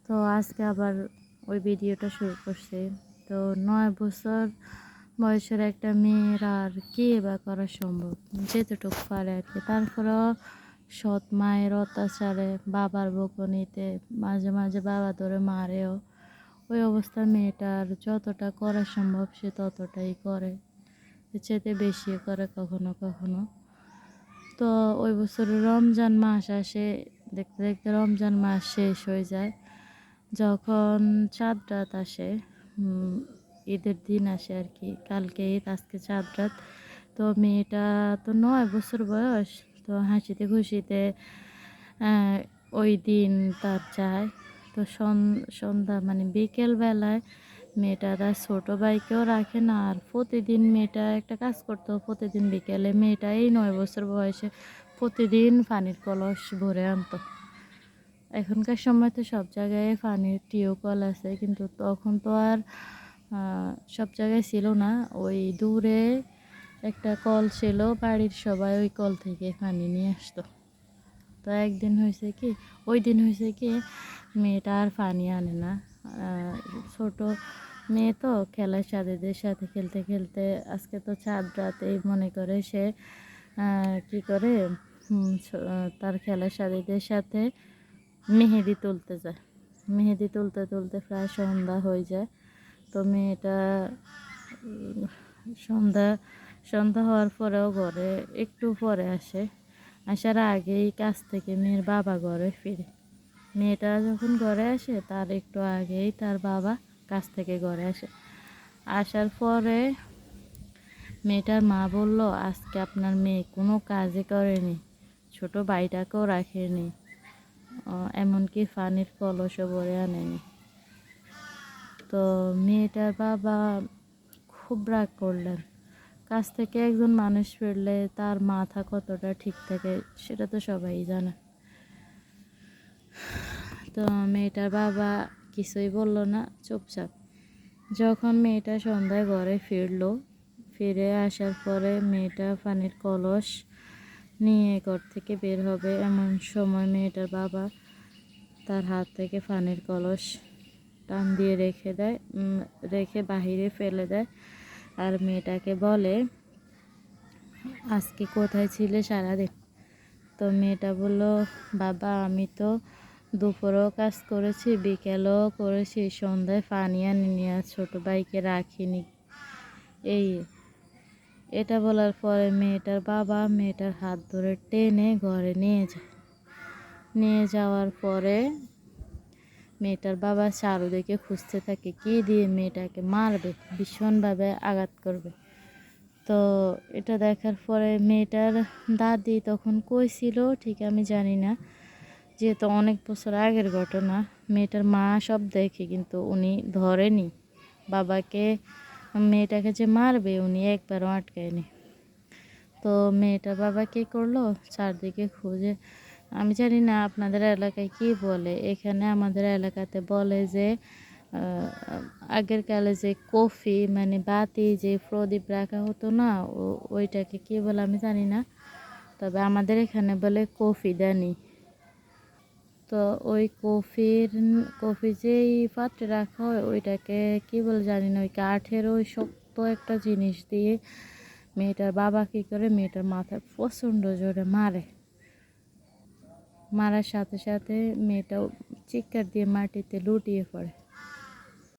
তো আজকে আবার ওই ভিডিওটা শুরু করছি। তো 9 বছর বয়সের একটা মেয়ের আর কি বা করা সম্ভব, যেতটুকু পারে আর কি। তারপরেও সৎ মায়ের অত্যাচারে, বাবার বকুনিতে মাঝে মাঝে বাবা ধরে মারেও, ওই অবস্থায় মেয়েটার যতটা করা সম্ভব সে ততটাই করে, এর চাইতে বেশি করে কখনো কখনো। তো ওই বছর রমজান মাস আসে, দেখতে দেখতে রমজান মাস শেষ হয়ে যায়। যখন চাঁদ রাত আসে, ঈদের দিন আসে আর কি, কালকে ঈদ আজকে চাঁদ রাত। তো মেয়েটা তো 9 বছর বয়স, তো হাসিতে খুশিতে ওই দিন তার চায়। তো সন্ধ্যা মানে বিকেল বেলায় মেয়েটা তার ছোটো ভাইকেও রাখে না, আর প্রতিদিন মেয়েটা একটা কাজ করতো, প্রতিদিন বিকেলে মেয়েটা এই 9 বছর বয়সে প্রতিদিন পানির কলস ভরে আনতো। এখনকার সময় তো সব জায়গায় পানির টিউবওয়েল আছে, কিন্তু তখন তো আর সব জায়গায় ছিল না। ওই দূরে একটা কল ছিল, বাড়ির সবাই ওই কল থেকে পানি নিয়ে আসতো। তো একদিন হয়েছে কি, ওই দিন হয়েছে কি, মেয়েটা আর পানি আনে না। ছোট মেয়ে তো খেলার সাথীদের সাথে খেলতে খেলতে, আজকে তো চাঁদ রাত এই মনে করে সে কি করে তার খেলার সাথীদের সাথে মেহেদি তুলতে যায়। মেহেদি তুলতে তুলতে প্রায় সন্ধ্যা হয়ে যায়। তো মেয়েটা সন্ধ্যা সন্ধ্যা হওয়ার পরেও ঘরে একটু পরে আসে, আসার আগেই কাছ থেকে মেয়ের বাবা ঘরে ফিরে। মেয়েটা যখন ঘরে আসে তার একটু আগেই তার বাবা কাছ থেকে ঘরে আসে। আসার পরে মেয়েটার মা বলল, আজকে আপনার মেয়ে কোনো কাজই করেনি, ছোট ভাইটাকেও রাখেনি, এমনকি পানির কলসও ভরে আনেনি। তো মেয়েটার বাবা খুব রাগ করলেন। কাছ থেকে একজন মানুষ ফিরলে তার মাথা কতটা ঠিক থাকে সেটা তো সবাই জানে। তো মেয়েটার বাবা কিছুই বলল না, চুপচাপ। যখন মেয়েটা সন্ধ্যায় ঘরে ফিরে আসার পরে মেয়েটা পানির কলস নিয়ে ঘর থেকে বের হবে, এমন সময় মেয়েটার বাবা তার হাত থেকে পানির কলস টান দিয়ে রেখে বাহিরে ফেলে দেয়। আর মেয়েটাকে বলে, আজকে কোথায় ছিলে সারাদিন? তো মেয়েটা বলল, বাবা আমি তো দুপুরেও কাজ করেছি, বিকেলেও করেছি, সন্ধ্যায় পানি আনিনি, আর ছোটো ভাইকে রাখিনি। এটা বলার পরে মেয়েটার বাবা মেয়েটার হাত ধরে টেনে ঘরে নিয়ে যাওয়ার পরে মেয়েটার বাবা চারুদিকে খুঁজতে থাকে কি দিয়ে মেয়েটাকে মারবে, ভীষণভাবে আঘাত করবে। তো এটা দেখার পরে মেয়েটার দাদি তখন কই ছিল ঠিক আমি জানি না, যেহেতু অনেক বছর আগের ঘটনা। মেয়েটার মা সব দেখে, কিন্তু উনি ধরেনি বাবাকে, মেয়েটাকে যে মারবে উনি একবারও আটকায়নি। তো মেয়েটার বাবা কী করলো, চারদিকে খুঁজে, আমি জানি না আপনাদের এলাকায় কি বলে, এখানে আমাদের এলাকাতে বলে যে আগের কালে যে কফি মানে বাতি যে প্রদীপ রাখা হতো না, ওইটাকে কি বলে আমি জানি না, তবে আমাদের এখানে বলে কফিদানি। তো ওই কফি যেই পাত্রে রাখা হয় ওইটাকে কি বলে জানি না, ওই কাঠের ওই শক্ত একটা জিনিস দিয়ে মেয়েটার বাবা কী করে মেয়েটার মাথায় প্রচণ্ড জোরে মারার সাথে সাথে মেয়েটাও চিৎকার দিয়ে মাটিতে লুটিয়ে পড়ে।